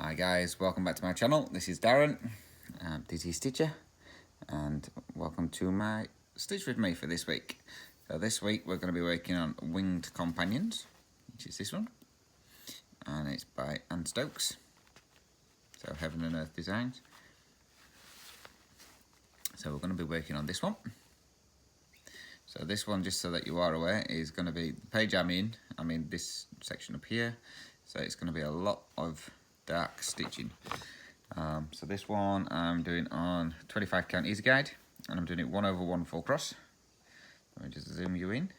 Hi guys, welcome back to my channel. This is Darren, DT Stitcher, and welcome to my Stitch with me for this week. So this week we're going to be working on Winged Companions, which is this one, and it's by Anne Stokes. So Heaven and Earth Designs. So we're going to be working on this one. So this one, just so that you are aware, is going to be the page I'm in this section up here. So it's going to be a lot of dark stitching. So this one I'm doing on 25 count easy guide, and I'm doing it 1/1 full cross. Let me just zoom you in.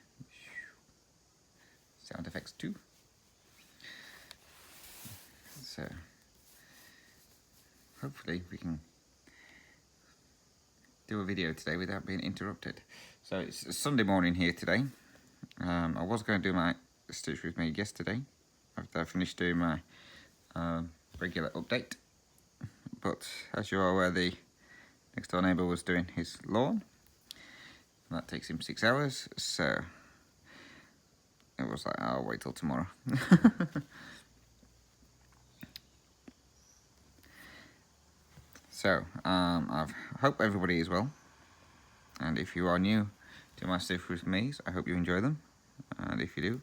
Sound effects too. So hopefully we can do a video today without being interrupted. So it's Sunday morning here today. I was going to do my Stitch with me yesterday after I finished doing my regular update, but as you are aware, the next door neighbour was doing his lawn. That takes him 6 hours, so it was like, I'll wait till tomorrow. So I hope everybody is well, and if you are new to my Stitch with me's, I hope you enjoy them, and if you do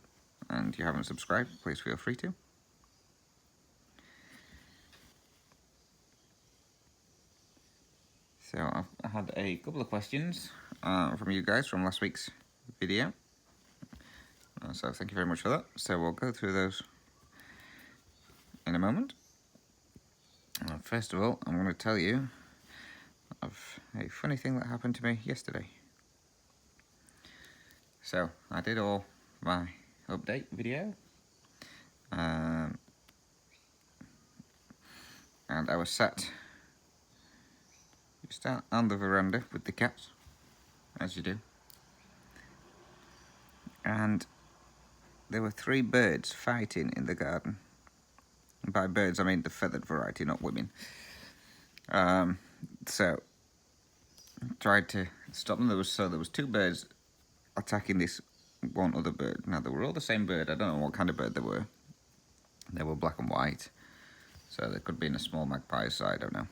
and you haven't subscribed, please feel free to. So I've had a couple of questions from you guys from last week's video, so thank you very much for that. So we'll go through those in a moment. First of all, I'm going to tell you of a funny thing that happened to me yesterday. So I did all my update video, and I was sat just out on the veranda with the cats, as you do, and there were 3 birds fighting in the garden. And by birds I mean the feathered variety, not women. So I tried to stop them. There was 2 birds attacking this one other bird. Now they were all the same bird. I don't know what kind of bird they were. They were black and white, so they could be in a small magpie, so I don't know.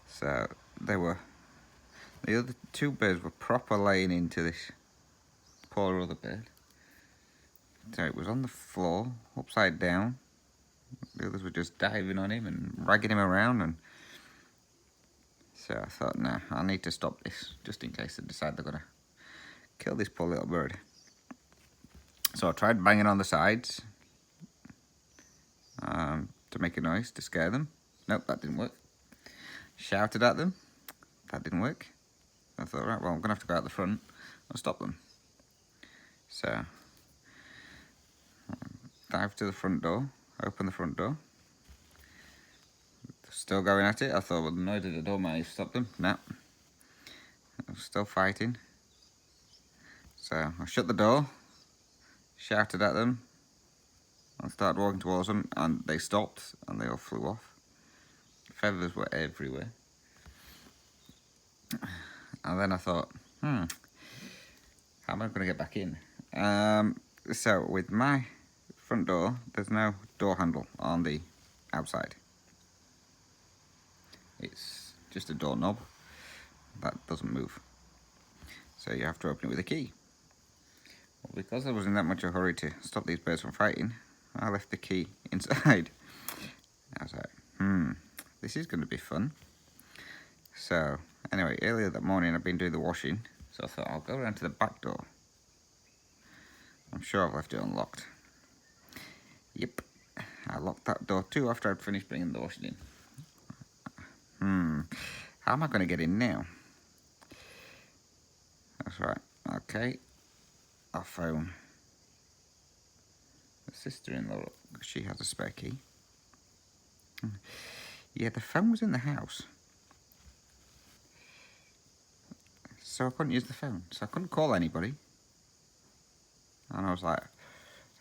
So the other 2 birds were proper laying into this poor other bird. So it was on the floor, upside down. The others were just diving on him and ragging him around, and so I thought, nah, I need to stop this, just in case they decide they're gonna kill this poor little bird. So I tried banging on the sides to make a noise to scare them. Nope, that didn't work. Shouted at them. That didn't work. I thought, right, well, I'm gonna have to go out the front and stop them. So dive to the front door, open the front door. Still going at it. I thought, well, the noise at the door might have stopped them. No, I was still fighting. So I shut the door, shouted at them, and started walking towards them, and they stopped, and they all flew off. Feathers were everywhere. And then I thought, how am I going to get back in? So with my front door, there's no door handle on the outside. It's just a doorknob that doesn't move. So you have to open it with a key. Well, because I was in that much of a hurry to stop these birds from fighting, I left the key inside. I was like, this is going to be fun. So anyway, earlier that morning I've been doing the washing, so I thought I'll go around to the back door. I'm sure I've left it unlocked. Yep, I locked that door too after I'd finished bringing the washing in. How am I going to get in now? That's right, okay. I'll phone the sister-in-law, because she has a spare key. Yeah, the phone was in the house, so I couldn't use the phone, so I couldn't call anybody. And I was like,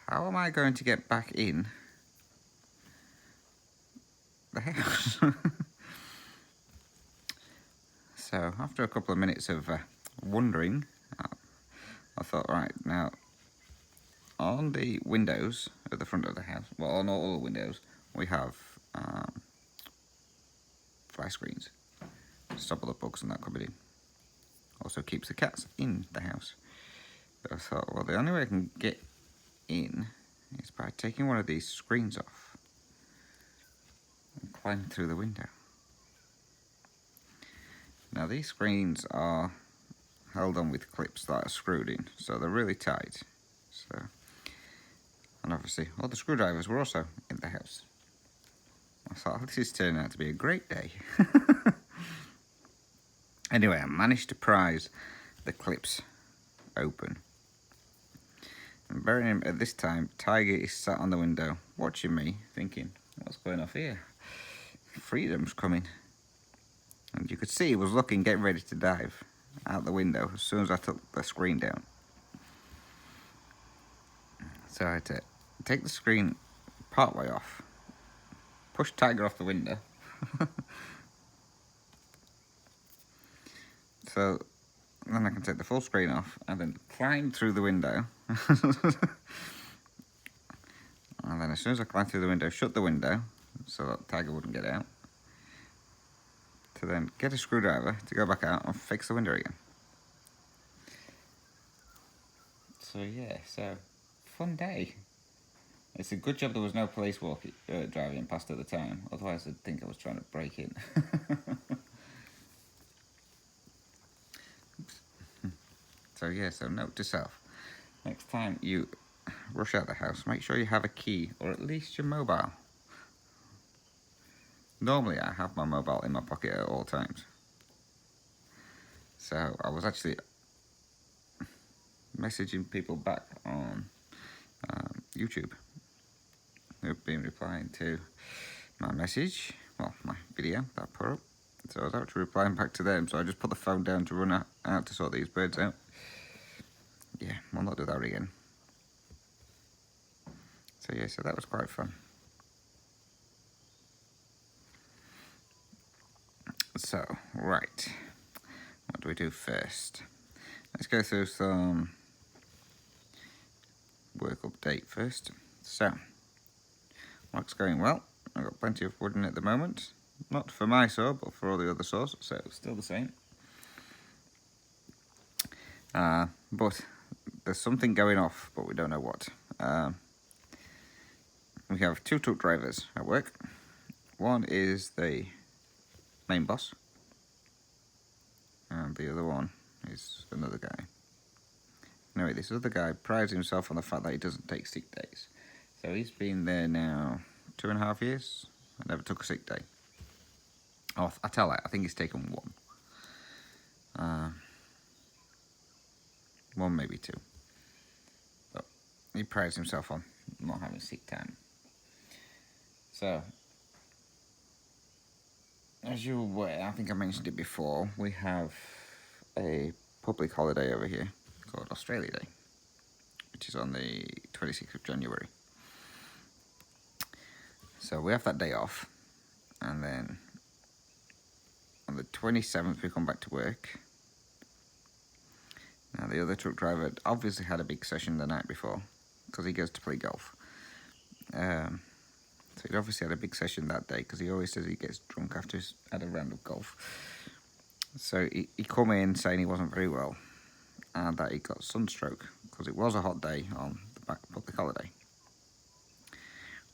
how am I going to get back in the house? So after a couple of minutes of wondering, I thought, right, now on the windows at the front of the house, well, on all the windows, we have fly screens to stop all the bugs and that coming in. Also keeps the cats in the house. So I thought, well, the only way I can get in is by taking one of these screens off and climb through the window. Now these screens are held on with clips that are screwed in, so they're really tight. So, and obviously all the screwdrivers were also in the house. I thought, oh, this is turning out to be a great day. Anyway, I managed to prise the clips open. And bearing in at this time, Tiger is sat on the window watching me, thinking, what's going off here? Freedom's coming. And you could see he was looking, getting ready to dive out the window as soon as I took the screen down. So I had to take the screen part way off, push Tiger off the window. So then I can take the full screen off and then climb through the window. And then as soon as I climb through the window, shut the window so that Tiger wouldn't get out. To then get a screwdriver to go back out and fix the window again. So yeah, fun day. It's a good job there was no police driving past at the time, otherwise I'd think I was trying to break in. So yeah, so note to self. Next time you rush out the house, make sure you have a key, or at least your mobile. Normally I have my mobile in my pocket at all times. So I was actually messaging people back on YouTube who've been replying to my message, well, my video that I put up. So I was actually replying back to them, so I just put the phone down to run out to sort these birds out. Yeah, we'll not do that again. So yeah, so that was quite fun. So, right, what do we do first? Let's go through some work update first. So, work's going well. I've got plenty of wood in at the moment. Not for my saw, but for all the other saws, so it's still the same. But there's something going off, but we don't know what. We have 2 truck drivers at work. One is the main boss, and the other one is another guy. Anyway, this other guy prides himself on the fact that he doesn't take sick days. So he's been there now 2.5 years. I never took a sick day. Oh, I tell you, I think he's taken 1. 1, maybe 2. But he prides himself on not having sick time. So, as you're aware, I think I mentioned it before, we have a public holiday over here called Australia Day, which is on the 26th of January. So we have that day off, and then on the 27th we come back to work. Now the other truck driver obviously had a big session the night before, because he goes to play golf. So he obviously had a big session that day, because he always says he gets drunk after he's had a round of golf. So he come in saying he wasn't very well, and that he got sunstroke, because it was a hot day on the public holiday.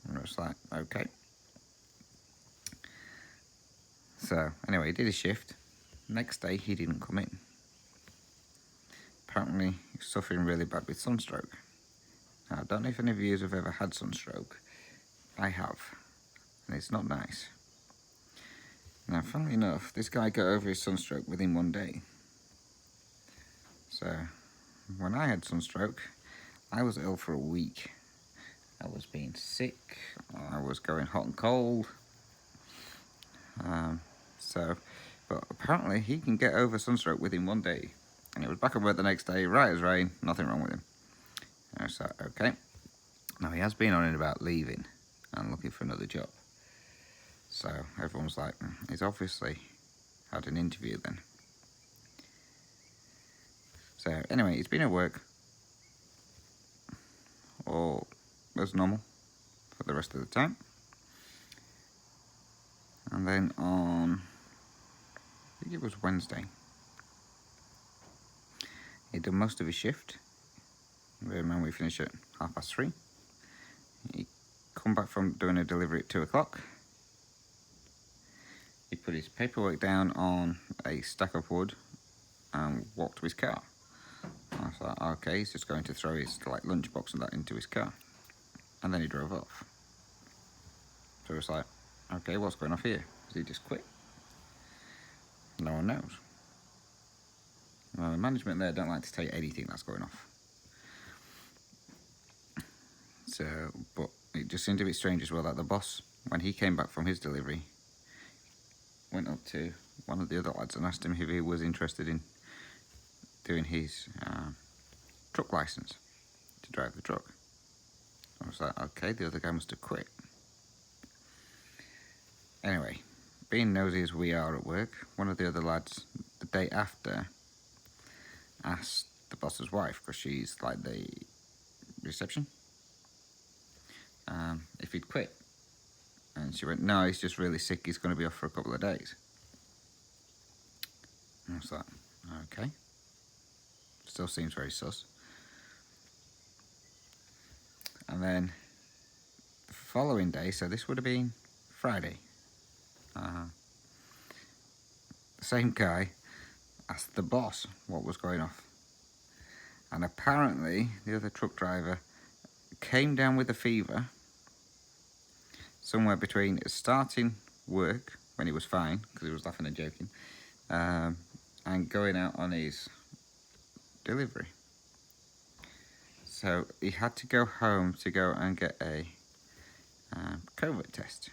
And I was like, okay. So anyway, he did his shift. Next day he didn't come in. Apparently he's suffering really bad with sunstroke. Now, I don't know if any of you have ever had sunstroke. I have, and it's not nice. Now, funnily enough, this guy got over his sunstroke within 1 day. So, when I had sunstroke, I was ill for a week. I was being sick, I was going hot and cold. But apparently he can get over sunstroke within 1 day. And he was back at work the next day, right as rain, nothing wrong with him. And I was like, okay. Now, he has been on and about leaving and looking for another job. So everyone's like, he's obviously had an interview then. So anyway, he's been at work all as normal for the rest of the time. And then on, I think it was Wednesday, he'd done most of his shift. Remember, we finished at 3:30. He come back from doing a delivery at 2 o'clock. He put his paperwork down on a stack of wood and walked to his car. I was like, okay, he's just going to throw his lunchbox and that into his car. And then he drove off. So it's like, okay, what's going off here? Has he just quit? No one knows. Well, the management there don't like to tell you anything that's going off. So, but it just seemed a bit strange as well that the boss, when he came back from his delivery, went up to one of the other lads and asked him if he was interested in doing his truck license to drive the truck. I was like, okay, the other guy must have quit. Anyway, being nosy as we are at work, one of the other lads, the day after, asked the boss's wife, because she's like the reception, if he'd quit. And she went, no, he's just really sick, he's going to be off for a couple of days. And I was like, okay. Still seems very sus. And then the following day, so this would have been Friday, the same guy asked the boss what was going off. And apparently the other truck driver came down with a fever somewhere between starting work when he was fine, because he was laughing and joking, and going out on his delivery. So he had to go home to go and get a COVID test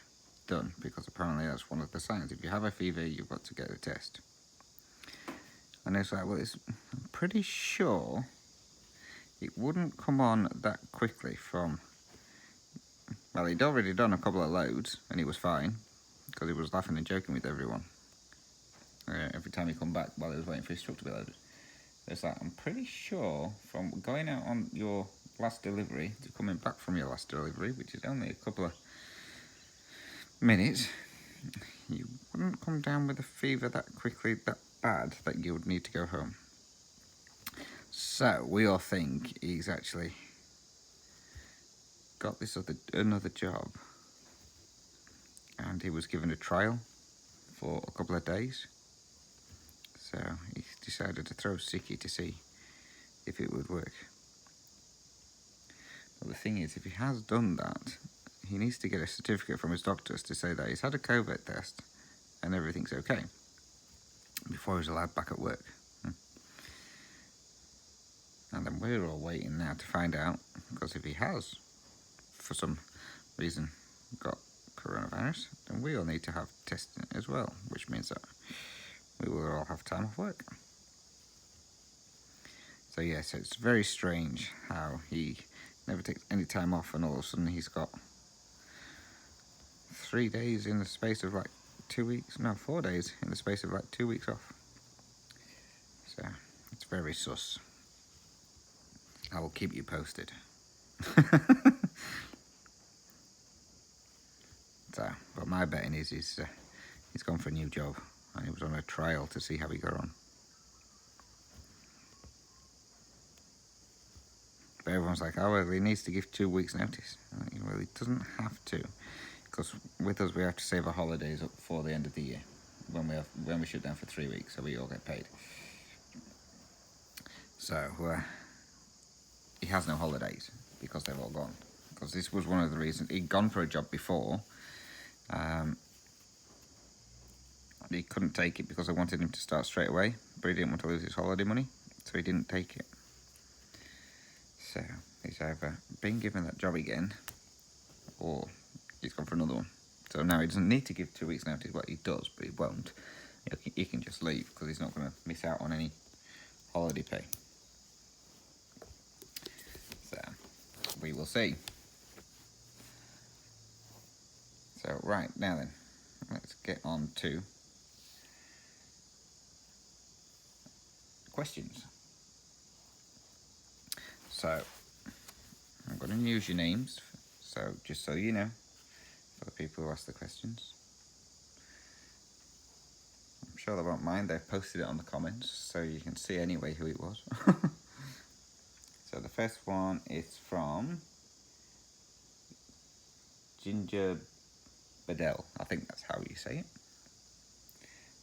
done, because apparently that's one of the signs. If you have a fever, you've got to get a test. And it's like, well, I'm pretty sure it wouldn't come on that quickly from, well, he'd already done a couple of loads and he was fine, because he was laughing and joking with everyone every time he come back while he was waiting for his truck to be loaded. So it's like, I'm pretty sure from going out on your last delivery to coming back from your last delivery, which is only a couple of minutes, you wouldn't come down with a fever that quickly, that bad, that you would need to go home. So we all think he's actually got this another job, and he was given a trial for a couple of days. So he decided to throw sickie to see if it would work. But the thing is, if he has done that, he needs to get a certificate from his doctors to say that he's had a COVID test and everything's okay before he's allowed back at work. And then we're all waiting now to find out, because if he has, for some reason, got coronavirus, then we all need to have testing as well, which means that we will all have time off work. So yeah, so it's very strange how he never takes any time off, and all of a sudden he's got 3 days in the space of 2 weeks, no, 4 days in the space of 2 weeks off. So it's very sus. I will keep you posted. So, but my betting is he's gone for a new job, and he was on a trial to see how he got on. But everyone's like, oh, well, he needs to give 2 weeks notice. Well, he doesn't have to, because with us we have to save our holidays up for the end of the year, when we shut down for 3 weeks, so we all get paid. So he has no holidays because they've all gone. Because this was one of the reasons he'd gone for a job before. He couldn't take it because I wanted him to start straight away, but he didn't want to lose his holiday money, so he didn't take it. So he's either been given that job again, or he's gone for another one. So now he doesn't need to give 2 weeks notice. Well, he does, but he won't. He can just leave, because he's not going to miss out on any holiday pay. So we will see. So right, now then, let's get on to questions. So I'm going to use your names, so just so you know, for the people who ask the questions. sure they won't mind. They've posted it on the comments, so you can see anyway who it was. So the first one is from Ginger Bedell, I think that's how you say it,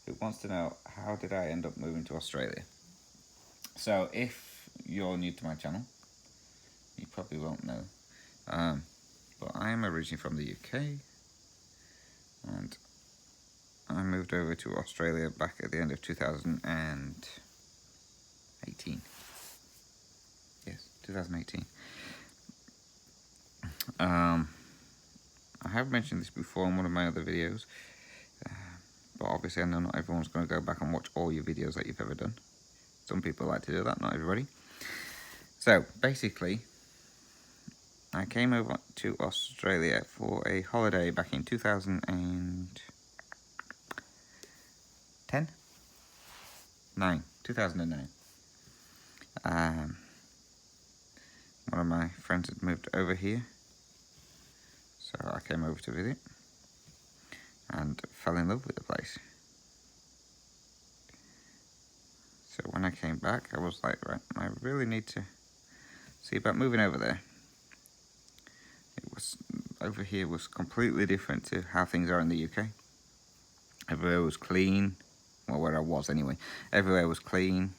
who wants to know, how did I end up moving to Australia? So if you're new to my channel, you probably won't know, but I am originally from the UK, and I moved over to Australia back at the end of 2018. Yes, 2018. I have mentioned this before in one of my other videos, but obviously I know not everyone's going to go back and watch all your videos that you've ever done. Some people like to do that, not everybody. So basically, I came over to Australia for a holiday back in 2009. 2009. One of my friends had moved over here, so I came over to visit and fell in love with the place. So when I came back, I was like, right, I really need to see about moving over there. Over here was completely different to how things are in the UK. Everywhere was clean, well, where I was anyway. Everywhere was clean.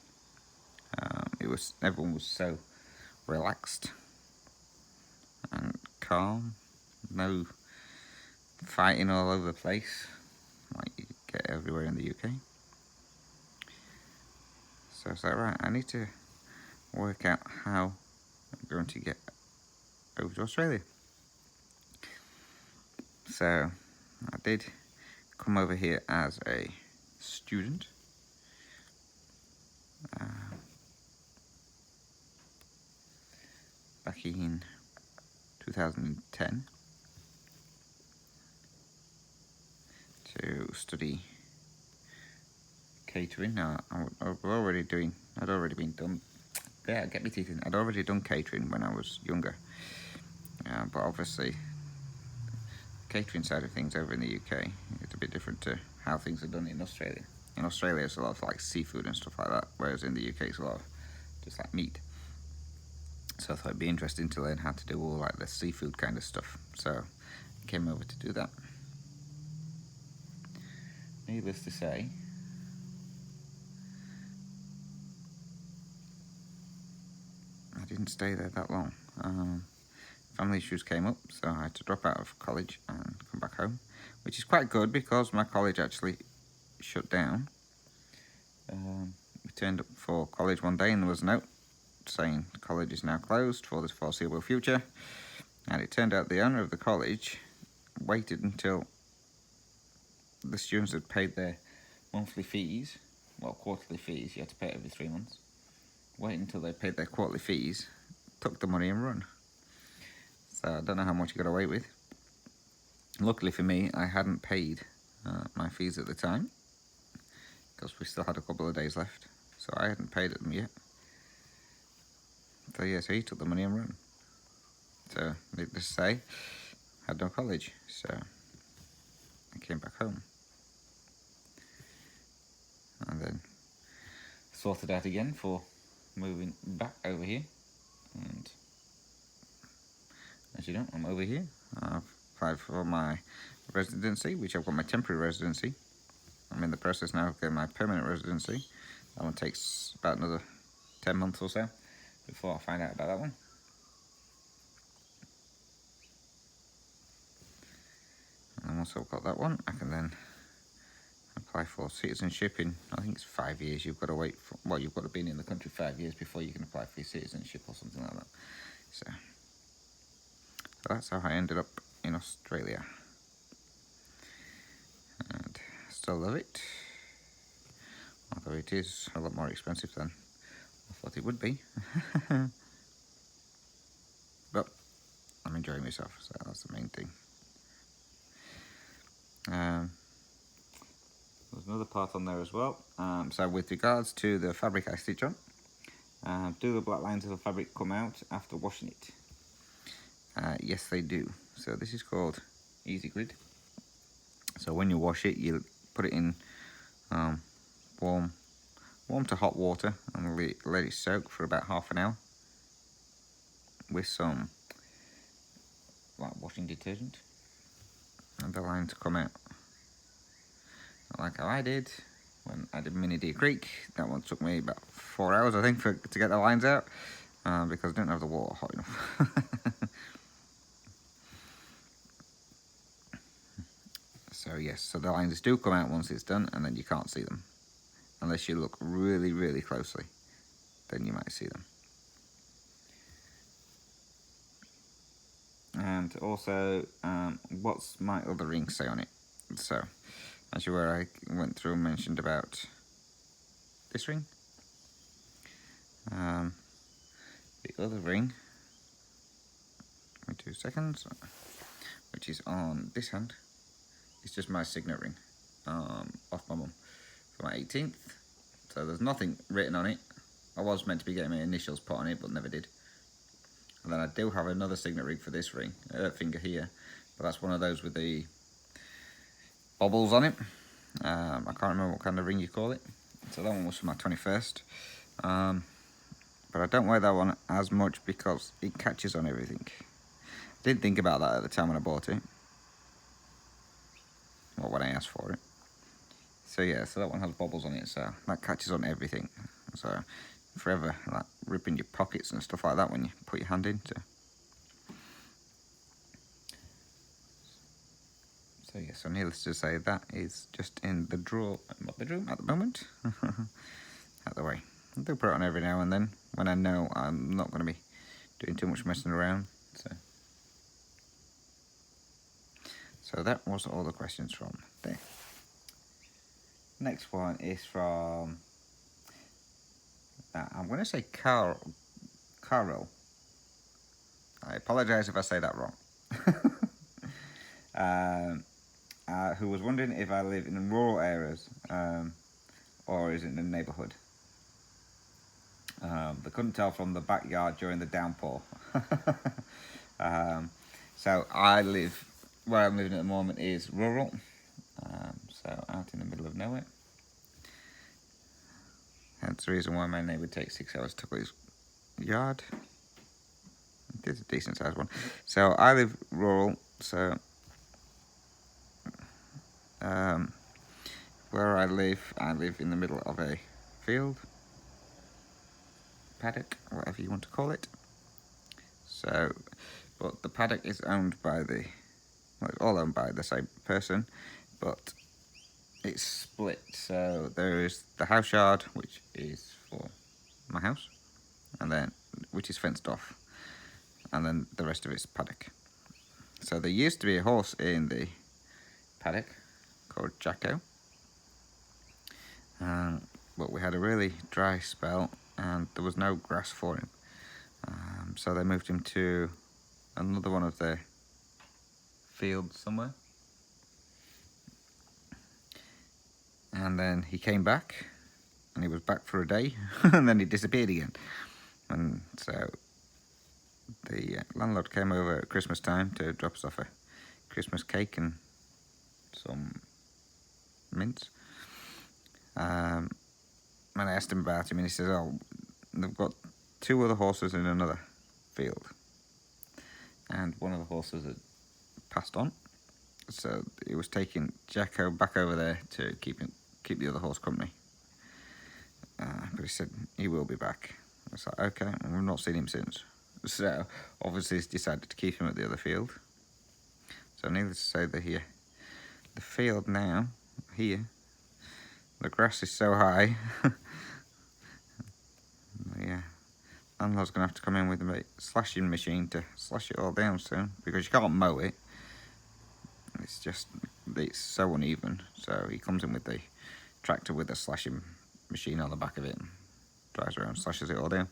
Everyone was so relaxed and calm. No fighting all over the place like you get everywhere in the UK. So I was like, right, I need to work out how I'm going to get over to Australia. So I did come over here as a student. Back in 2010 to study catering. Now, I'd already been done. Yeah, get me teeth in. I'd already done catering when I was younger. But obviously, catering side of things over in the UK, it's a bit different to how things are done in Australia. In Australia, it's a lot of like seafood and stuff like that, whereas in the UK, it's a lot of just like meat. So I thought it'd be interesting to learn how to do all like the seafood kind of stuff. So I came over to do that. Needless to say, I didn't stay there that long. Family issues came up, so I had to drop out of college and come back home, which is quite good because my college actually shut down. We turned up for college one day and there was a note saying college is now closed for the foreseeable future, and it turned out the owner of the college waited until the students had paid their monthly fees, well, quarterly fees, you had to pay it every 3 months. Wait until they paid their quarterly fees, took the money and run. So I don't know how much he got away with. Luckily for me, I hadn't paid my fees at the time, because we still had a couple of days left, so I hadn't paid them yet. So yeah, so he took the money and ran. So needless to say, I had no college, so I came back home. And then sorted out again for moving back over here. And as you know, I'm over here. I've applied for my residency, which I've got my temporary residency. I'm in the process now of getting my permanent residency. That one takes about another 10 months or so before I find out about that one. And once I've got that one, I can then apply for citizenship in, I think it's 5 years. You've got to wait for, well, you've got to be in the country 5 years before you can apply for your citizenship or something like that. So that's how I ended up in Australia. And I still love it, although it is a lot more expensive than I thought it would be. But I'm enjoying myself, so that's the main thing. There's another part on there as well. So with regards to the fabric I stitch on, do the black lines of the fabric come out after washing it? Yes, they do. So this is called Easy Grid. So when you wash it, you put it in warm to hot water and let it soak for about half an hour with some like washing detergent, and the lines come out. Like how I did when I did Mini Deer Creek. That one took me about 4 hours, I think, to get the lines out because I didn't have the water hot enough. So yes, so the lines do come out once it's done, and then you can't see them unless you look really, really closely. Then you might see them. And also, what's my other ring say on it? So, as you were, I went through and mentioned about this ring. The other ring, wait 2 seconds, which is on this hand, it's just my signet ring off my mum for my 18th. So there's nothing written on it. I was meant to be getting my initials put on it, but never did. And then I do have another signet ring for this ring, finger here, but that's one of those with the bobbles on it. I can't remember what kind of ring you call it. So that one was for my 21st. But I don't wear that one as much because it catches on everything. I didn't think about that at the time when I bought it. Or when I asked for it. So yeah, so that one has bobbles on it, so that catches on everything. So forever like ripping your pockets and stuff like that when you put your hand into. So yeah, so needless to say, that is just in the drawer in my bedroom at the moment. Out the way. I do put it on every now and then when I know I'm not going to be doing too much messing around. So that was all the questions from there. Next one is from, I'm going to say Carol. I apologise if I say that wrong. Who was wondering if I live in rural areas or is it in a neighbourhood. They couldn't tell from the backyard during the downpour. So I live, where I'm living at the moment is rural, so out in the middle of nowhere. That's the reason why my neighbour takes 6 hours to cut his yard. It is a decent sized one. So I live rural, so where I live in the middle of a field, paddock, whatever you want to call it. So, but the paddock is owned by well, it's all owned by the same person, but it's split. So there is the house yard, which is for my house, and then which is fenced off, and then the rest of it's paddock. So there used to be a horse in the paddock called Jacko, but we had a really dry spell and there was no grass for him, so they moved him to another one of their fields somewhere, and then he came back and he was back for a day and then he disappeared again. And so the landlord came over at Christmas time to drop us off a Christmas cake and some mints. And I asked him about him, and he says, "Oh, they've got 2 other horses in another field, and one of the horses had passed on, so it was taking Jacko back over there to keep the other horse company." But he said he will be back. I was like, okay, and we've not seen him since. So obviously he's decided to keep him at the other field. So needless to say that here, the field now, here, the grass is so high. Yeah, landlord's going to have to come in with a slashing machine to slash it all down soon, because you can't mow it. It's so uneven. So he comes in with the tractor with a slashing machine on the back of it and drives around, slashes it all down.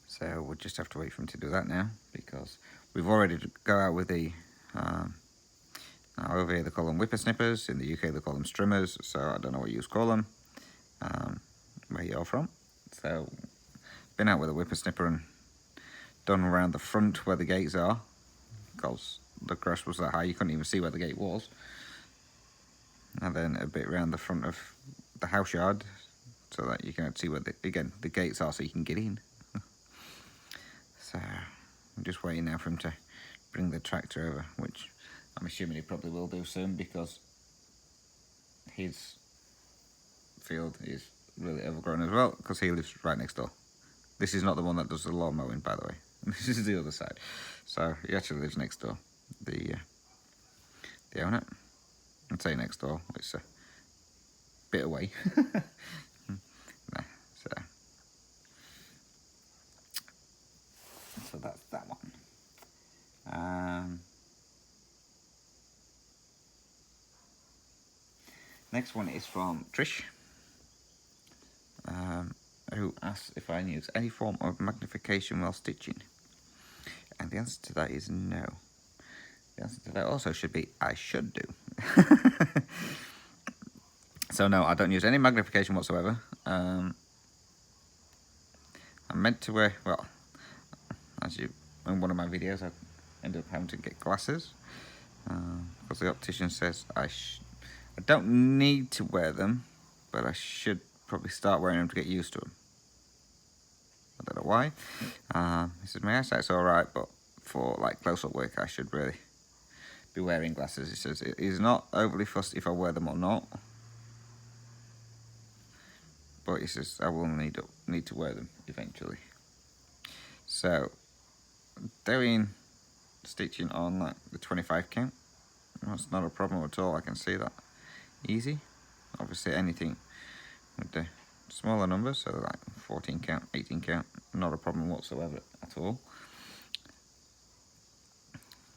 So we'll just have to wait for him to do that now, because we've already go out with the now over here they call them whippersnippers, in the UK they call them strimmers, so I don't know what you call them where you're from. So been out with a whippersnipper and done around the front where the gates are, because the grass was that high you couldn't even see where the gate was. and then a bit around the front of the house yard, so that you can see where the gates are, so you can get in. So I'm just waiting now for him to bring the tractor over, which I'm assuming he probably will do soon, because his field is really overgrown as well, because he lives right next door. This is not the one that does the lawn mowing, by the way. This is the other side. So he actually lives next door. The owner. I'd say next door. It's a bit away. Nah, so that's that one. Next one is from Trish, who asks if I use any form of magnification while stitching. And the answer to that is no. The answer to that also should be I should do. So no, I don't use any magnification whatsoever. I'm meant to wear, well, as you, in one of my videos, I ended up having to get glasses, because the optician says I don't need to wear them, but I should probably start wearing them to get used to them. I don't know why. He says my eyesight's alright, but for like close-up work I should really be wearing glasses. He says he's not overly fussed if I wear them or not, but he says I will need to wear them eventually. So doing stitching on like the 25 count, that's not a problem at all. I can see that easy. Obviously anything with the smaller numbers, so like 14 count, 18 count, not a problem whatsoever at all.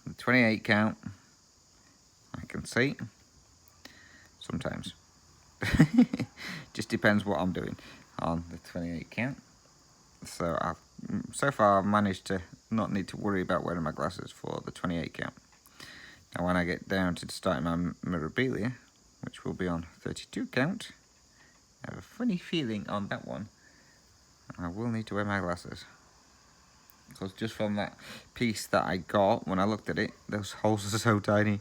The 28 count, I can see sometimes. Just depends what I'm doing on the 28 count. So so far I've managed to not need to worry about wearing my glasses for the 28 count. Now when I get down to starting my memorabilia, which will be on 32 count, I have a funny feeling on that one I will need to wear my glasses, because just from that piece that I got, when I looked at it, those holes are so tiny.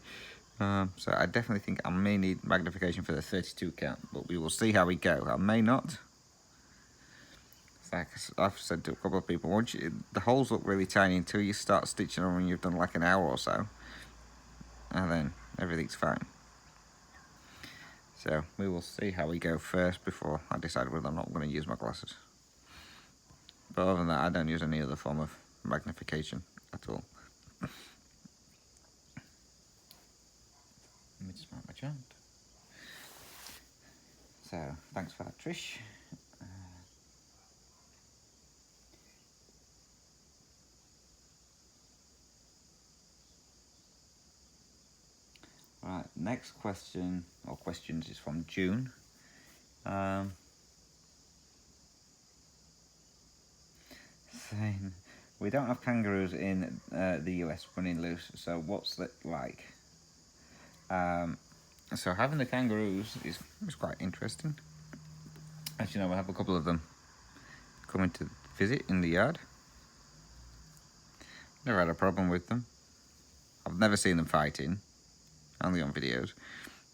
So I definitely think I may need magnification for the 32 count, but we will see how we go. I may not. Like I've said to a couple of people, the holes look really tiny until you start stitching them when you've done like an hour or so, and then everything's fine. So we will see how we go first before I decide whether or not I'm going to use my glasses. But other than that, I don't use any other form of magnification at all. Let me just mark my chart. So thanks for that, Trish. Right, next question, or questions, is from June. Saying, we don't have kangaroos in the US running loose, so what's that like? So having the kangaroos is quite interesting. As you know, we have a couple of them coming to visit in the yard. Never had a problem with them. I've never seen them fighting, only on videos.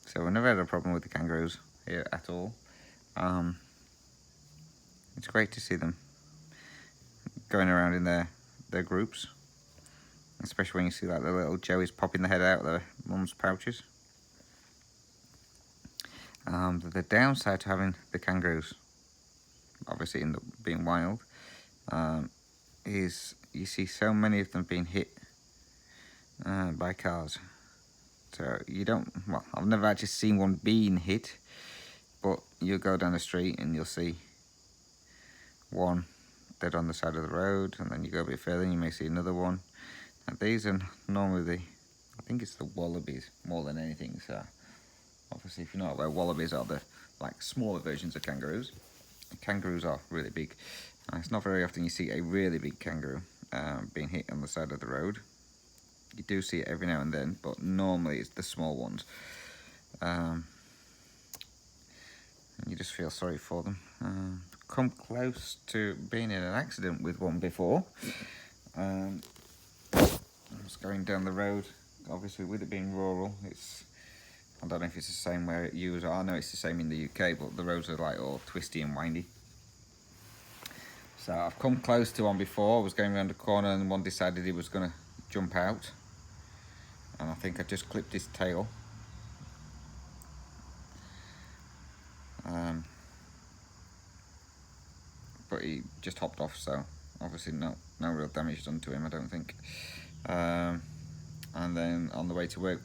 So we've never had a problem with the kangaroos here at all. It's great to see them going around in their groups, especially when you see like the little joeys popping their head out of their mum's pouches. The downside to having the kangaroos, obviously in being wild, is you see so many of them being hit by cars. So you don't, well, I've never actually seen one being hit, but you'll go down the street and you'll see one dead on the side of the road, and then you go a bit further and you may see another one. And these are normally I think it's the wallabies more than anything. So obviously if you're not aware, wallabies are the like smaller versions of kangaroos. Kangaroos are really big. It's not very often you see a really big kangaroo being hit on the side of the road. You do see it every now and then, but normally it's the small ones. And you just feel sorry for them. Come close to being in an accident with one before. I was going down the road, obviously with it being rural, it's I don't know if it's the same where you are. I know it's the same in the UK, but the roads are like all twisty and windy. So I've come close to one before. I was going around the corner and one decided he was going to jump out. And I think I just clipped his tail. But he just hopped off, so obviously no real damage done to him, I don't think. And then on the way to work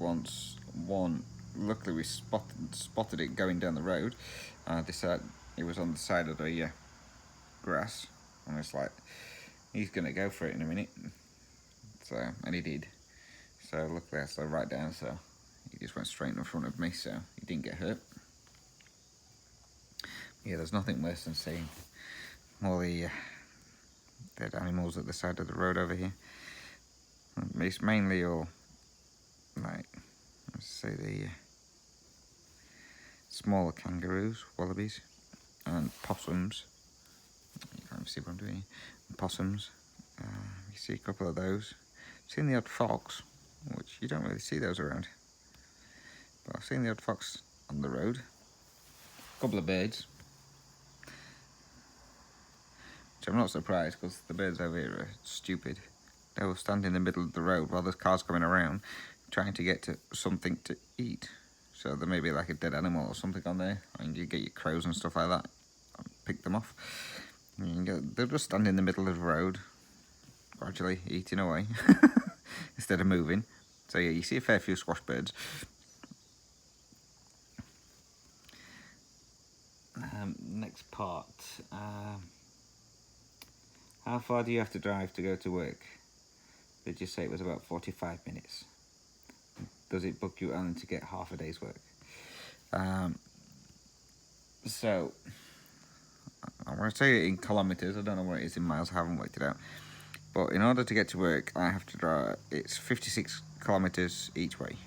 luckily we spotted it going down the road. Decided it was on the side of the grass, and it's like, he's gonna go for it in a minute. So, and he did. So luckily I slowed right down, so he just went straight in front of me, so he didn't get hurt. Yeah, there's nothing worse than seeing all the dead animals at the side of the road over here. It's mainly all, like, let's say the smaller kangaroos, wallabies, and possums. You can't see what I'm doing here. Possums. You see a couple of those. I've seen the odd fox, which you don't really see those around. But I've seen the odd fox on the road. A couple of birds. Which I'm not surprised, because the birds over here are stupid. They will stand in the middle of the road while there's cars coming around, trying to get to something to eat. So there may be like a dead animal or something on there, and you get your crows and stuff like that, and pick them off. They'll just stand in the middle of the road, gradually eating away, instead of moving. So yeah, you see a fair few squash birds. Next part. How far do you have to drive to go to work? Did you say it was about 45 minutes? Does it book you only to get half a day's work? So, I want to say it in kilometres. I don't know what it is in miles. I haven't worked it out. But in order to get to work, I have to drive. It's 56 kilometres each way.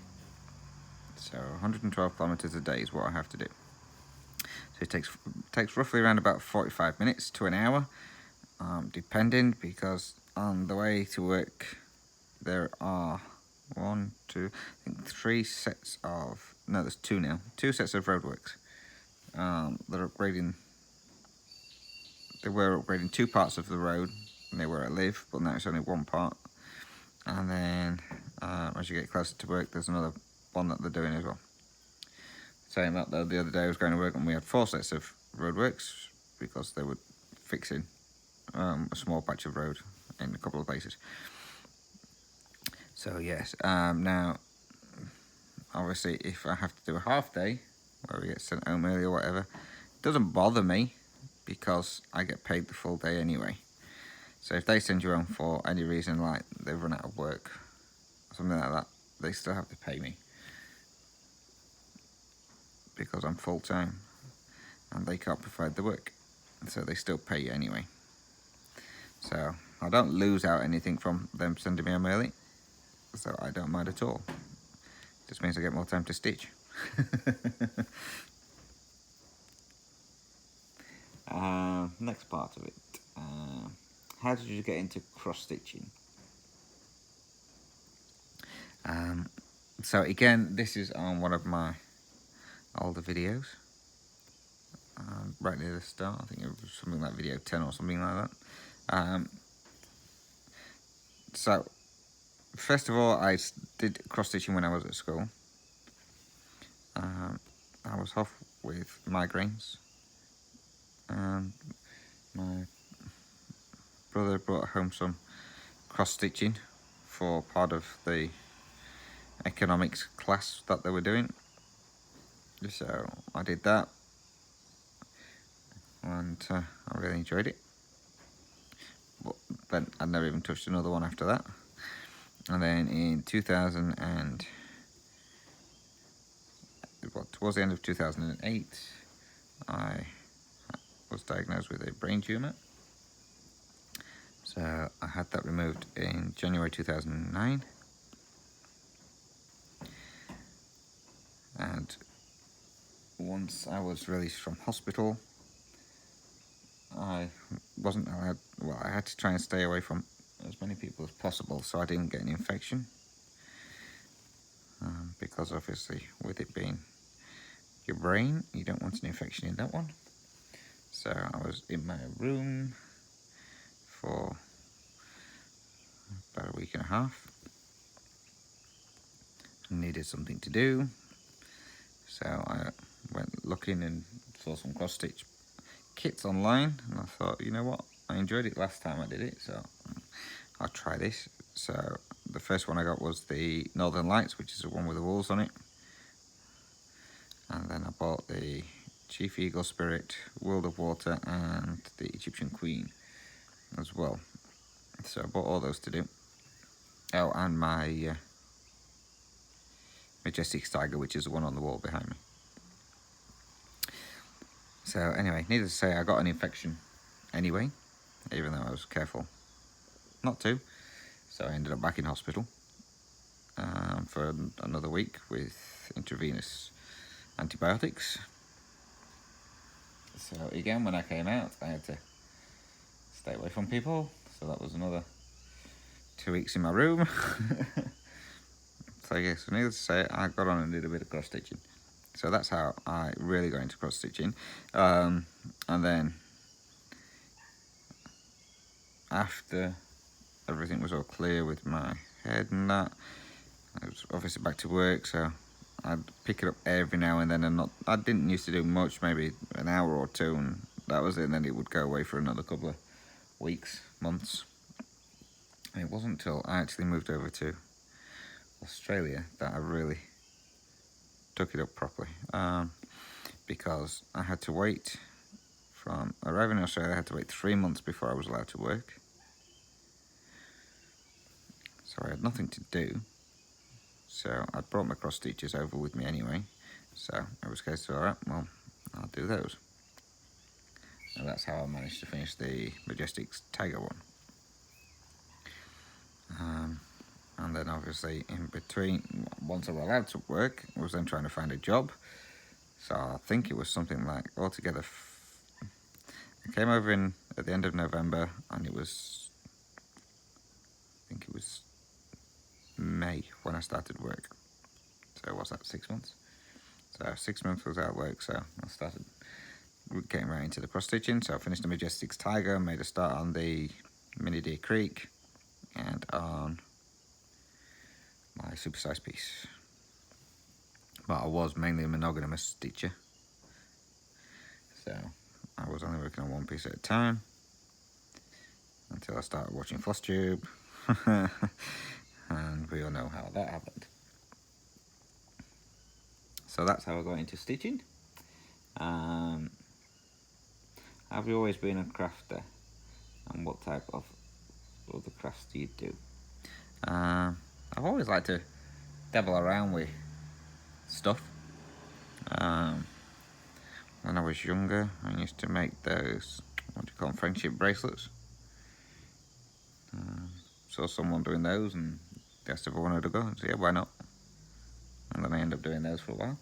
So 112 kilometres a day is what I have to do. So it takes roughly around about 45 minutes to an hour, depending, because on the way to work there are three sets of, no, there's two now, two sets of roadworks. They're upgrading. They were upgrading two parts of the road near where I live, but now it's only one part. And then as you get closer to work, there's another one that they're doing as well. Saying that though, the other day I was going to work and we had four sets of roadworks because they were fixing a small patch of road in a couple of places. So yes, now obviously if I have to do a half day where we get sent home early or whatever, it doesn't bother me because I get paid the full day anyway. So if they send you home for any reason, like they've run out of work or something like that, they still have to pay me because I'm full-time and they can't provide the work, so they still pay you anyway. So I don't lose out anything from them sending me home early, so I don't mind at all. Just means I get more time to stitch. Next part of it. How did you get into cross-stitching? So again, this is on one of my older videos. Right near the start, I think it was something like video 10 or something like that. So, first of all, I did cross-stitching when I was at school. I was off with migraines, and my brother brought home some cross-stitching for part of the economics class that they were doing. So I did that, and I really enjoyed it. But then I never even touched another one after that. And then in towards the end of 2008, I was diagnosed with a brain tumour. So I had that removed in January 2009. And once I was released from hospital, I wasn't allowed, well, I had to try and stay away from as many people as possible so I didn't get an infection. because obviously with it being your brain, you don't want an infection in that one. So I was in my room for about a week and a half. I needed something to do, so I went looking and saw some cross stitch kits online, and I thought, you know what, I enjoyed it last time I did it, so I'll try this. So the first one I got was the Northern Lights, which is the one with the wolves on it, and then I bought the Chief Eagle Spirit, World of Water, and the Egyptian Queen as well. So I bought all those to do. Oh, and my Majestic Tiger, which is the one on the wall behind me. So anyway, needless to say, I got an infection anyway, even though I was careful not to. So I ended up back in hospital for another week with intravenous antibiotics. So again, when I came out, I had to stay away from people. So that was another 2 weeks in my room. So yes, needless to say, I got on and did a bit of cross stitching. So that's how I really got into cross stitching. And then after everything was all clear with my head and that, I was obviously back to work, so I'd pick it up every now and then, and I didn't used to do much, maybe an hour or two, and that was it, and then it would go away for another couple of weeks, months. And it wasn't until I actually moved over to Australia that I really took it up properly, because I had to wait from arriving in Australia. I had to wait 3 months before I was allowed to work, so I had nothing to do. So I brought my cross stitches over with me anyway, so I was going to, alright, well, I'll do those. And that's how I managed to finish the Majestic Tiger one. And then obviously in between, once I was allowed to work, I was then trying to find a job. So I think it was something like altogether, I came over in at the end of November, and I think it was May when I started work. So what's that, 6 months? So 6 months was out of work, so I started getting right into the cross stitching. So I finished the Majestic Tiger, made a start on the Mini Deer Creek, and on my supersized piece. But I was mainly a monogamous stitcher, so I was only working on one piece at a time until I started watching FlossTube, and we all know how that happened. So that's how I got into stitching. Have you always been a crafter, and what type of other crafts do you do? I've always liked to dabble around with stuff. When I was younger, I used to make those, what do you call them, friendship bracelets. Saw someone doing those and asked if I wanted to go, and said, yeah, why not? And then I ended up doing those for a while.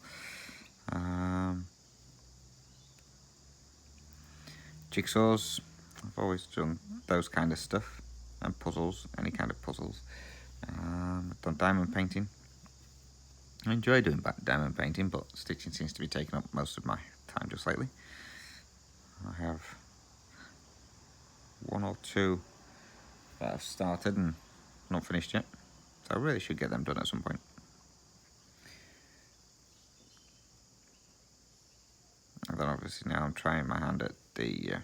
Jigsaws, I've always done those kind of stuff, and puzzles, any kind of puzzles. I've done diamond painting. I enjoy doing diamond painting, but stitching seems to be taking up most of my time just lately. I have 1 or 2 that I've started and not finished yet, so I really should get them done at some point. And then obviously now I'm trying my hand at the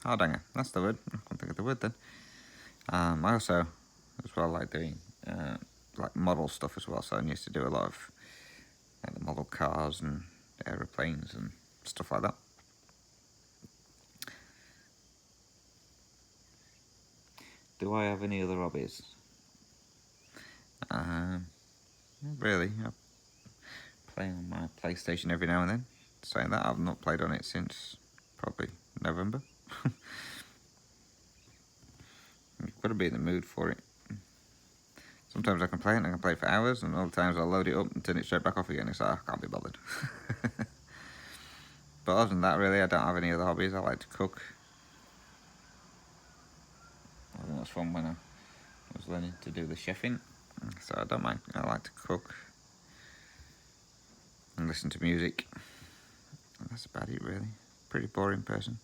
hardanger, that's the word. I can't think of the word then. I also as well like doing like model stuff as well, so I used to do a lot of like the model cars and aeroplanes and stuff like that. Do I have any other hobbies? Really, I play on my PlayStation every now and then. Saying that, I've not played on it since probably November. You've got to be in the mood for it. Sometimes I can play it and I can play it for hours, and other times I'll load it up and turn it straight back off again. It's like, I can't be bothered. But other than that, really, I don't have any other hobbies. I like to cook. I think that's fun when I was learning to do the chefing. So I don't mind. I like to cook and listen to music. And that's about it, really. Pretty boring person.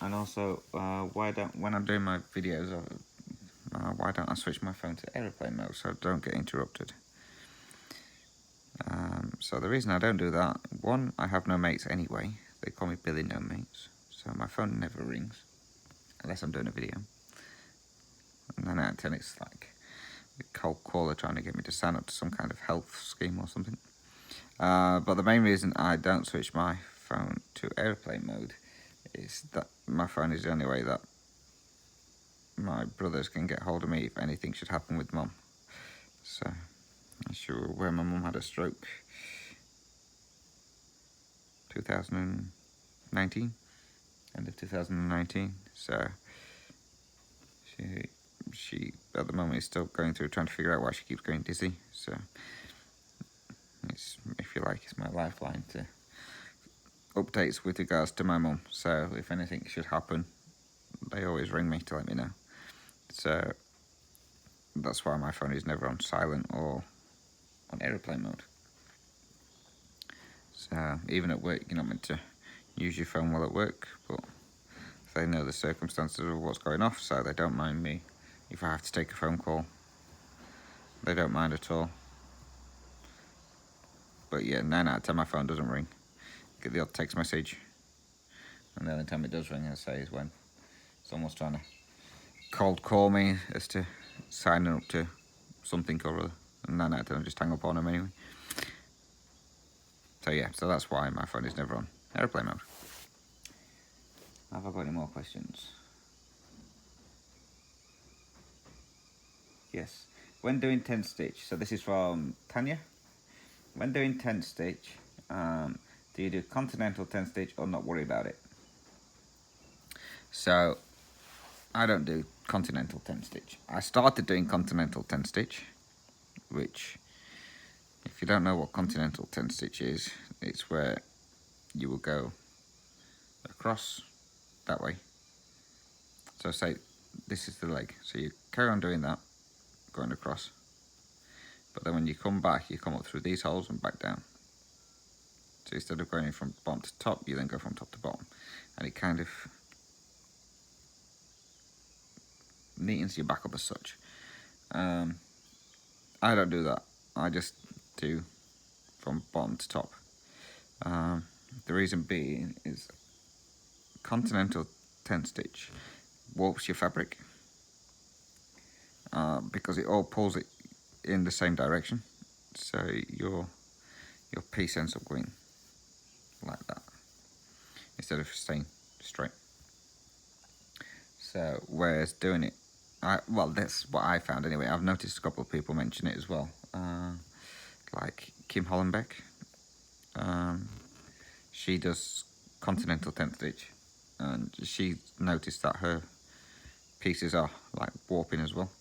And also, when I'm doing my videos, why don't I switch my phone to airplane mode so I don't get interrupted? So the reason I don't do that, one, I have no mates anyway. They call me Billy No Mates, so my phone never rings unless I'm doing a video. And 9 out of 10, it's like a cold caller trying to get me to sign up to some kind of health scheme or something. But the main reason I don't switch my phone to airplane mode is that my phone is the only way that my brothers can get hold of me if anything should happen with Mum. So, I'm sure where my mum had a stroke 2019, end of 2019. So she at the moment is still going through trying to figure out why she keeps going dizzy. So it's, if you like, it's my lifeline to updates with regards to my mum. So if anything should happen, they always ring me to let me know. So that's why my phone is never on silent or on airplane mode. So even at work, you're not meant to use your phone while at work, but they know the circumstances of what's going off, so they don't mind me if I have to take a phone call. They don't mind at all. But yeah, 9 out of 10 my phone doesn't ring. Get the odd text message, and the only time it does ring, I say, is when someone's trying to cold call me as to signing up to something or other. And 9 out of 10 I just hang up on them anyway. So yeah, so that's why my phone is never on airplane mode. Have I got any more questions? Yes. When doing 10 stitch, so this is from Tanya. When doing 10 stitch, do you do continental 10 stitch or not worry about it? So I don't do continental 10 stitch. I started doing continental 10 stitch, which, if you don't know what continental 10 stitch is, it's where you will go across that way. So say this is the leg, so you carry on doing that, going across, but then when you come back, you come up through these holes and back down. So instead of going from bottom to top, you then go from top to bottom, and it kind of neatens your back up as such. I don't do that. I just do from bottom to top. The reason being is continental 10 stitch warps your fabric because it all pulls it in the same direction, so your piece ends up going like that instead of staying straight. So whereas doing it, well, that's what I found anyway. I've noticed a couple of people mention it as well, like Kim Hollenbeck. She does continental 10 stitch, and she noticed that her pieces are like warping as well.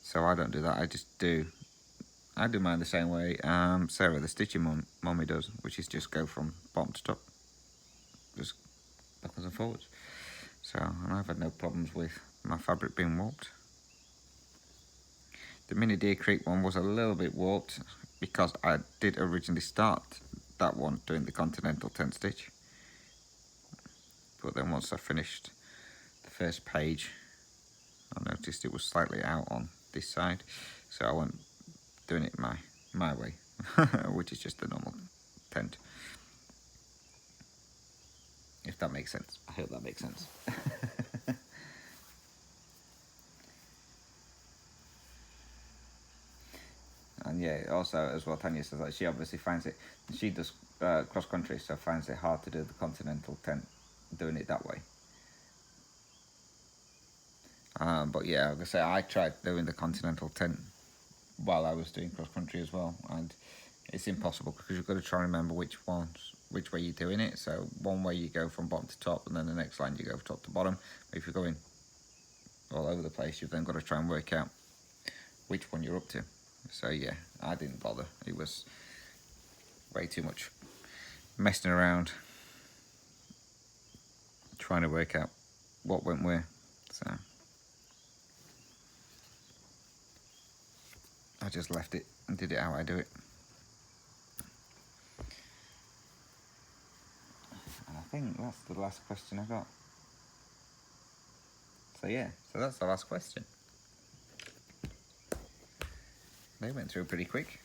So I don't do that. I do mine the same way Sarah, the stitching mummy, does, which is just go from bottom to top, just backwards and forwards. So, and I've had no problems with my fabric being warped. The Mini Deer Creek one was a little bit warped because I did originally start that one doing the continental 10 stitch, but then once I finished the first page, I noticed it was slightly out on this side, so I went doing it my way, which is just the normal tent. If that makes sense. I hope that makes sense. And yeah, also as well, Tanya says that she obviously finds it, she does cross country, so finds it hard to do the continental tent doing it that way. But yeah, like I say, I tried doing the continental tent while I was doing cross country as well, and it's impossible because you've got to try and remember which way you're doing it. So one way you go from bottom to top, and then the next line you go from top to bottom. If you're going all over the place, you've then got to try and work out which one you're up to. So yeah, I didn't bother. It was way too much messing around trying to work out what went where. So I just left it and did it how I do it. And I think that's the last question I got. So yeah, so that's the last question. They went through pretty quick.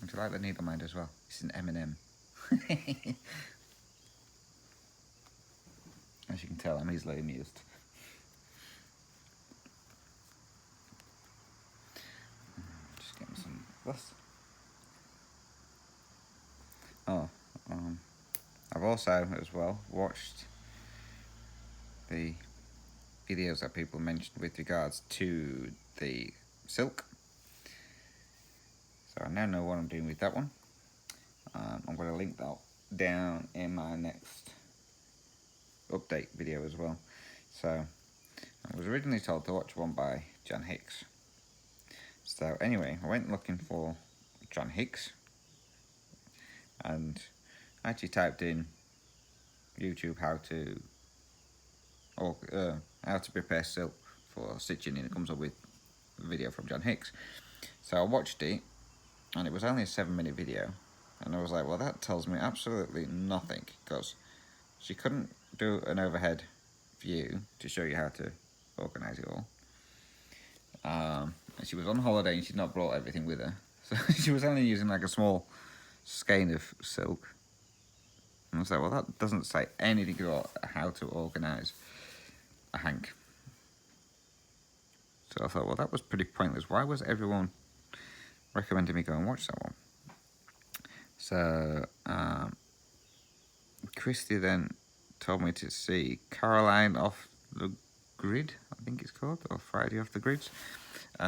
And I like the needle mind as well. It's an M&M. As you can tell, I'm easily amused. Just getting some bus. Oh, I've also as well watched the videos that people mentioned with regards to the silk. So I now know what I'm doing with that one. I'm going to link that down in my next update video as well. So I was originally told to watch one by John Hicks. So anyway, I went looking for John Hicks and I actually typed in YouTube how to prepare silk for stitching, and it comes up with a video from John Hicks. So I watched it and it was only a 7-minute video, and I was like, well, that tells me absolutely nothing, because she couldn't do an overhead view to show you how to organise it all. And she was on holiday and she'd not brought everything with her, so she was only using like a small skein of silk. And I was like, well, that doesn't say anything about how to organise a hank. So I thought, well, that was pretty pointless. Why was everyone recommending me go and watch that one? So Christy then told me to see Caroline Off the Grid, I think it's called, or Friday Off the Grids. So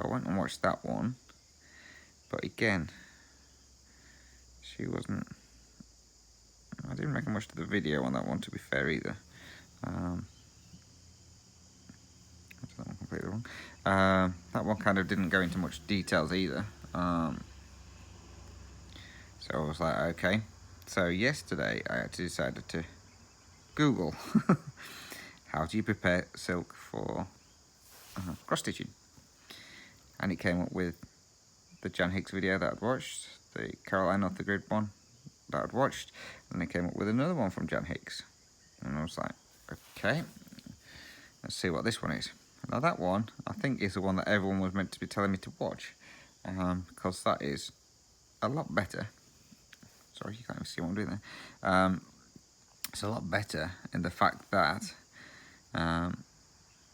I went and watched that one, but again, she wasn't. I didn't reckon much to the video on that one, to be fair, either. That one completely wrong. That one kind of didn't go into much details either. So I was like, okay. So yesterday I actually decided to Google how do you prepare silk for cross stitching, and it came up with the Jan Hicks video that I'd watched, the Caroline Off the Grid one that I'd watched, and it came up with another one from Jan Hicks, and I was like, okay, let's see what this one is. Now that one I think is the one that everyone was meant to be telling me to watch, because that is a lot better. Sorry, you can't even see what I'm doing there. It's a lot better in the fact that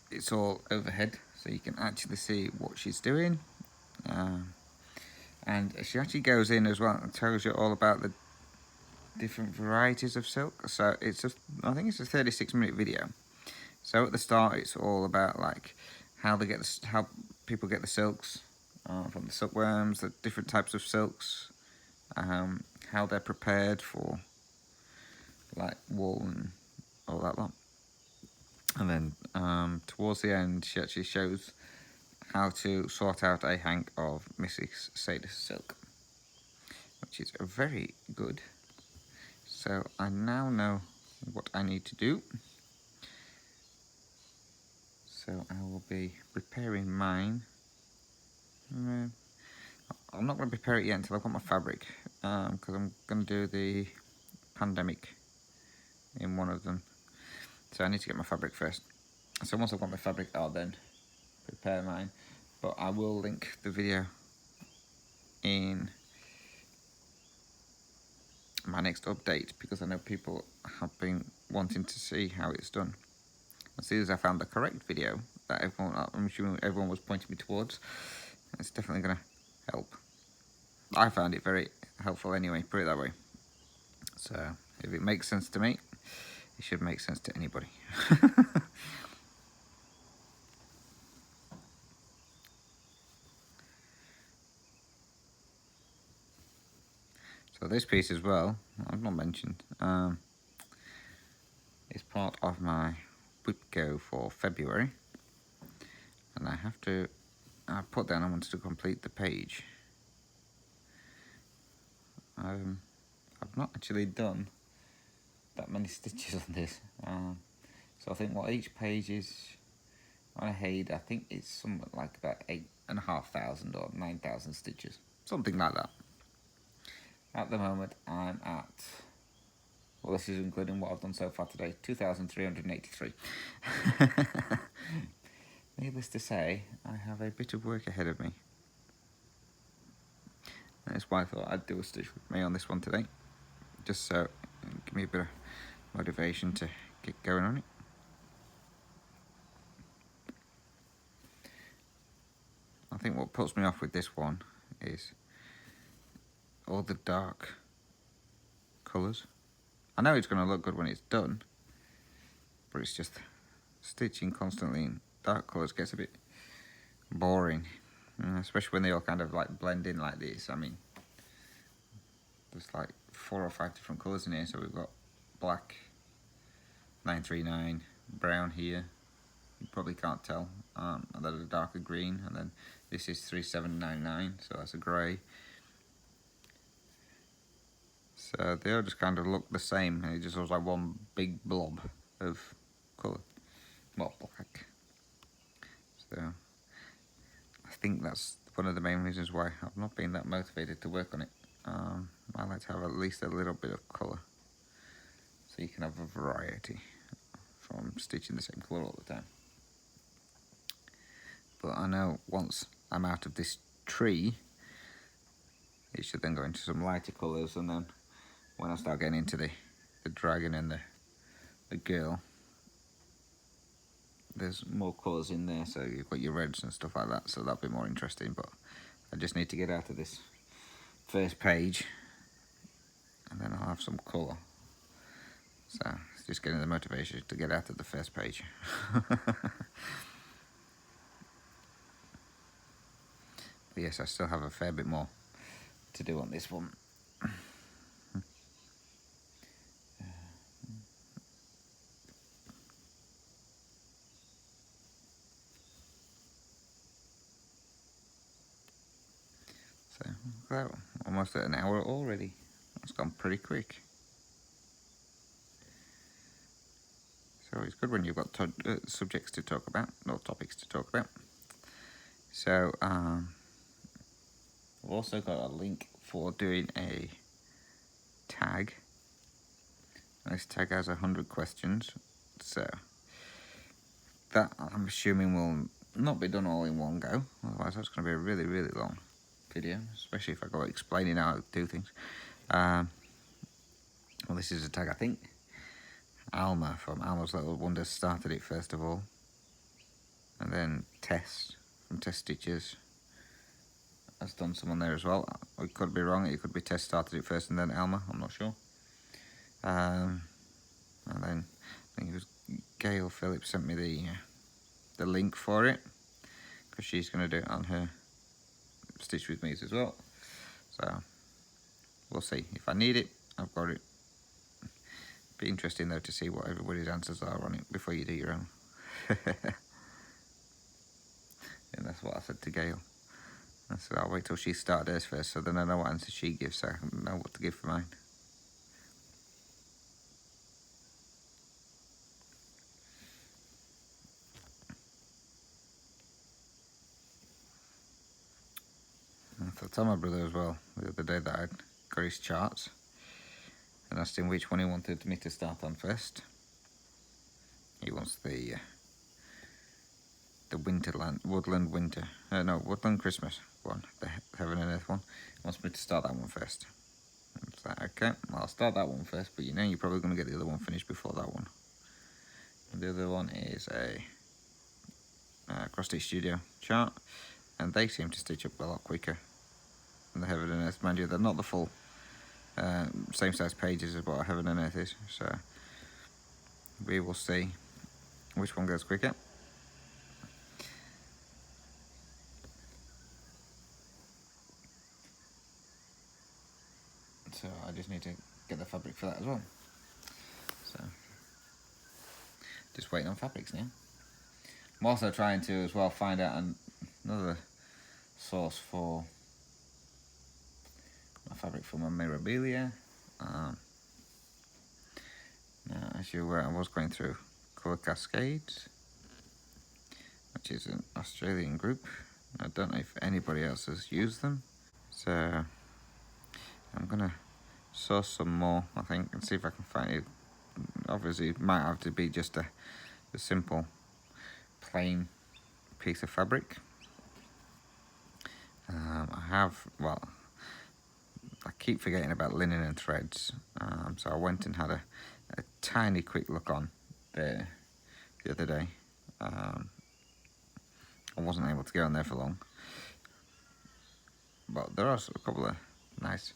it's all overhead, so you can actually see what she's doing. And she actually goes in as well and tells you all about the different varieties of silk. So it's I think it's a 36-minute video. So at the start, it's all about like how people get the silks from the silkworms, the different types of silks, how they're prepared for like wool and all that lot. And then towards the end, she actually shows how to sort out a hank of Mrs. Sadis silk, which is very good. So I now know what I need to do. So I will be preparing mine. I'm not going to prepare it yet until I've got my fabric, because I'm going to do the pandemic in one of them. So I need to get my fabric first. So once I've got my fabric, I'll then prepare mine. But I will link the video in my next update, because I know people have been wanting to see how it's done. As soon as I found the correct video that I'm assuming everyone was pointing me towards, it's definitely going to help. I found it very helpful anyway, put it that way. So if it makes sense to me, it should make sense to anybody. So this piece as well, I've not mentioned, is part of my whip go for February, and I put down I wanted to complete the page. I've not actually done that many stitches on this, so I think what each page is on a Haed, I think it's something like about 8,500 or 9,000 stitches, something like that. At the moment I'm at, well, this is including what I've done so far today, 2,383. Needless to say, I have a bit of work ahead of me. That's why I thought I'd do a stitch with me on this one today, just so give me a bit of motivation to get going on it. I think what puts me off with this one is all the dark colours. I know it's going to look good when it's done, but it's just stitching constantly in dark colours gets a bit boring, especially when they all kind of like blend in like this. I mean, there's like 4 or 5 different colours in here, so we've got black, 939, brown here, you probably can't tell, and then a darker green, and then this is 3799, so that's a grey. So they all just kind of look the same, and it just looks like one big blob of colour, well, black. So I think that's one of the main reasons why I've not been that motivated to work on it. I like to have at least a little bit of colour, so you can have a variety from stitching the same colour all the time. But I know once I'm out of this tree, it should then go into some lighter colours, and then when I start getting into the dragon and the girl, there's more colours in there, so you've got your reds and stuff like that, so that'll be more interesting. But I just need to get out of this first page, and then I'll have some colour. So it's just getting the motivation to get out of the first page. But yes, I still have a fair bit more to do on this one. So, well, almost at an hour already. It's gone pretty quick. So it's good when you've got subjects to talk about, or topics to talk about. So, we've also got a link for doing a tag. This tag has 100 questions, so that I'm assuming will not be done all in one go, otherwise that's going to be a really, really long video, especially if I go explaining how to do things. Well, this is a tag, I think Alma from Alma's Little Wonders started it first of all, and then Tess from Tess Stitches has done some on there as well. I could be wrong, it could be Tess started it first and then Alma, I'm not sure. And then I think it was Gail Phillips sent me the link for it, because she's going to do it on her Stitch With Me's as well. So we'll see. If I need it, I've got it. Be interesting though to see what everybody's answers are on it before you do your own. And that's what I said to Gail. I said I'll wait till she started hers first, so then I know what answer she gives, so I know what to give for mine. I told my brother as well the other day that I'd got his charts and asked him which one he wanted me to start on first. He wants the Woodland Christmas one, the Heaven and Earth one. He wants me to start that one first. I was like, okay, well, I'll start that one first, but you know you're probably going to get the other one finished before that one. And the other one is a Cross Stitch Studio chart, and they seem to stitch up a lot quicker than the Heaven and Earth. Mind you, they're not the full same size pages as what Heaven and Earth is, so we will see which one goes quicker. So I just need to get the fabric for that as well. So just waiting on fabrics now. I'm also trying to as well find out another source for my fabric for my memorabilia. Now, as you're aware, I was going through Colour Cascades, which is an Australian group. I don't know if anybody else has used them, so I'm gonna source some more, I think, and see if I can find it. Obviously, it might have to be just a simple, plain piece of fabric. I keep forgetting about linen and threads, so I went and had a tiny quick look on there the other day. I wasn't able to go on there for long, but there are a couple of nice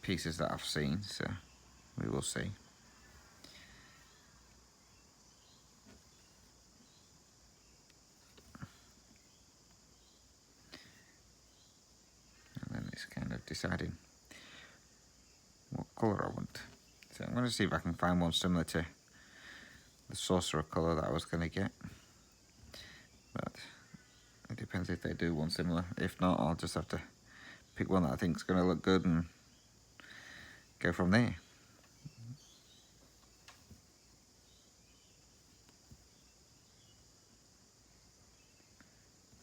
pieces that I've seen, so we will see. And then it's kind of deciding what colour I want. So I'm going to see if I can find one similar to the Sorcerer colour that I was going to get, but it depends if they do one similar. If not, I'll just have to pick one that I think is going to look good and go from there.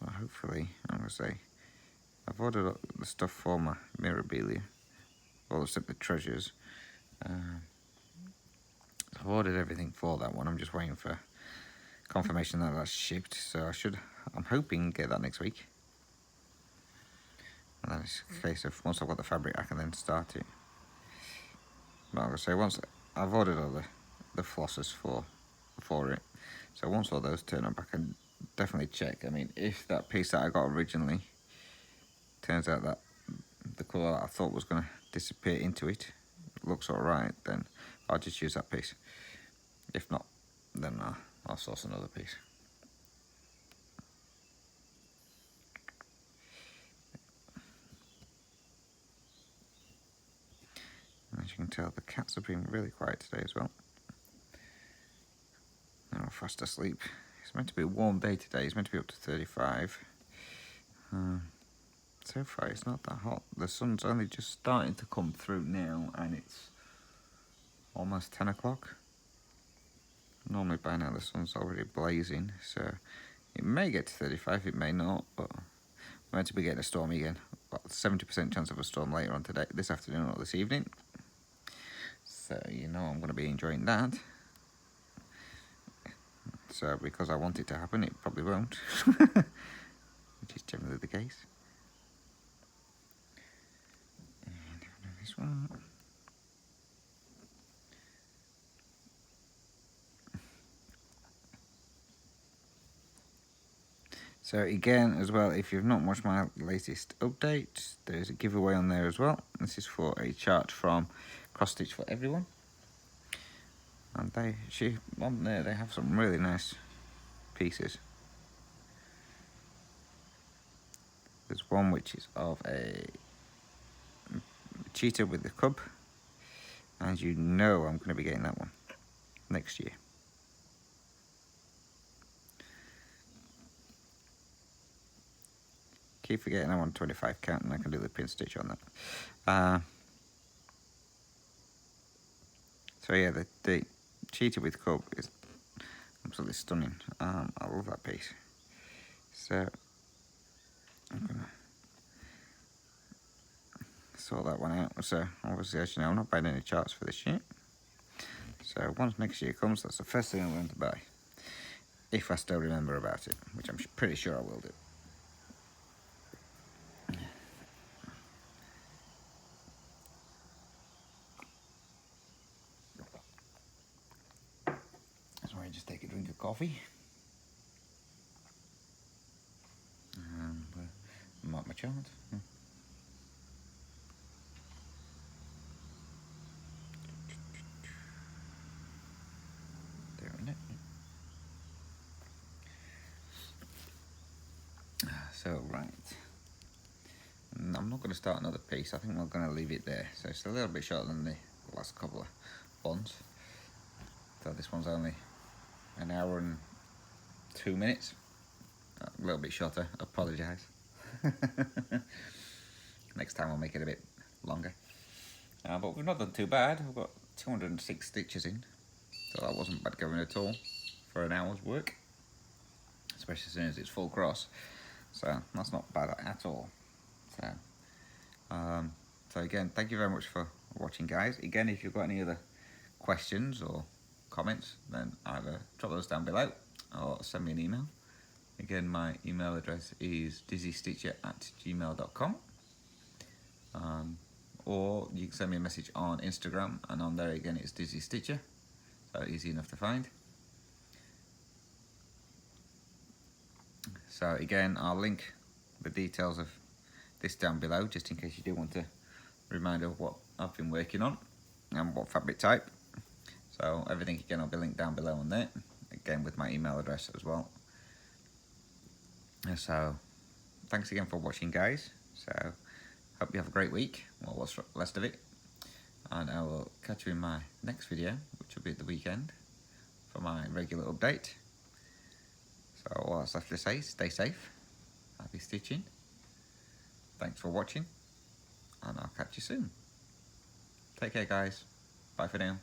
Well, hopefully, I'm going to say, I've ordered the stuff for my memorabilia, all except the treasures. I've ordered everything for that one. I'm just waiting for confirmation that that's shipped, so I'm hoping get that next week. And then it's a case of once I've got the fabric, I can then start it. But I'm going to say, once I've ordered all the flossers for it, so once all those turn up, I can definitely check. I mean, if that piece that I got originally turns out that the colour that I thought was going to disappear into it looks alright, then I'll just use that piece. If not, then I'll source another piece. And as you can tell, the cats have been really quiet today as well. They're all fast asleep. It's meant to be a warm day today. It's meant to be up to 35. So far, it's not that hot. The sun's only just starting to come through now, and it's almost 10 o'clock. Normally by now the sun's already blazing, so it may get to 35, it may not, but we're meant to be getting a storm again. Well, 70% chance of a storm later on today, this afternoon or this evening. So you know I'm going to be enjoying that. So because I want it to happen, it probably won't, which is generally the case. And this one. So again, as well, if you've not watched my latest update, there's a giveaway on there as well. This is for a chart from Cross Stitch for Everyone. And on there, they have some really nice pieces. There's one which is of a cheetah with the cub. And you know I'm going to be getting that one next year. Keep forgetting I want 25 count and I can do the pin stitch on that. So yeah, the cheetah with cub is absolutely stunning. I love that piece. So I'm gonna sort that one out. So obviously, as you know, I'm not buying any charts for this year. So once next year comes, that's the first thing I'm going to buy. If I still remember about it, which I'm pretty sure I will do. That's why I just take a drink of coffee. Mark my chart. There in it. So right, I'm not going to start another piece. I think we're going to leave it there. So it's a little bit shorter than the last couple of ones. So this one's only an hour and 2 minutes. A little bit shorter, apologise. Next time I'll make it a bit longer. But we've not done too bad. We've got 206 stitches in, so that wasn't bad going at all for an hour's work, especially as soon as it's full cross. So that's not bad at all. So again, thank you very much for watching, guys. Again, if you've got any other questions or comments, then either drop those down below or send me an email. Again, my email address is dizzystitcher@gmail.com. Or you can send me a message on Instagram, and on there again it's Dizzy Stitcher, so easy enough to find. So again, I'll link the details of this down below, just in case you do want a reminder of what I've been working on and what fabric type. So everything again will be linked down below on there, again with my email address as well. So thanks again for watching, guys. So hope you have a great week, or what's left of it, and I will catch you in my next video, which will be at the weekend, for my regular update. So all that's left to say, stay safe, happy stitching, thanks for watching, and I'll catch you soon. Take care, guys. Bye for now.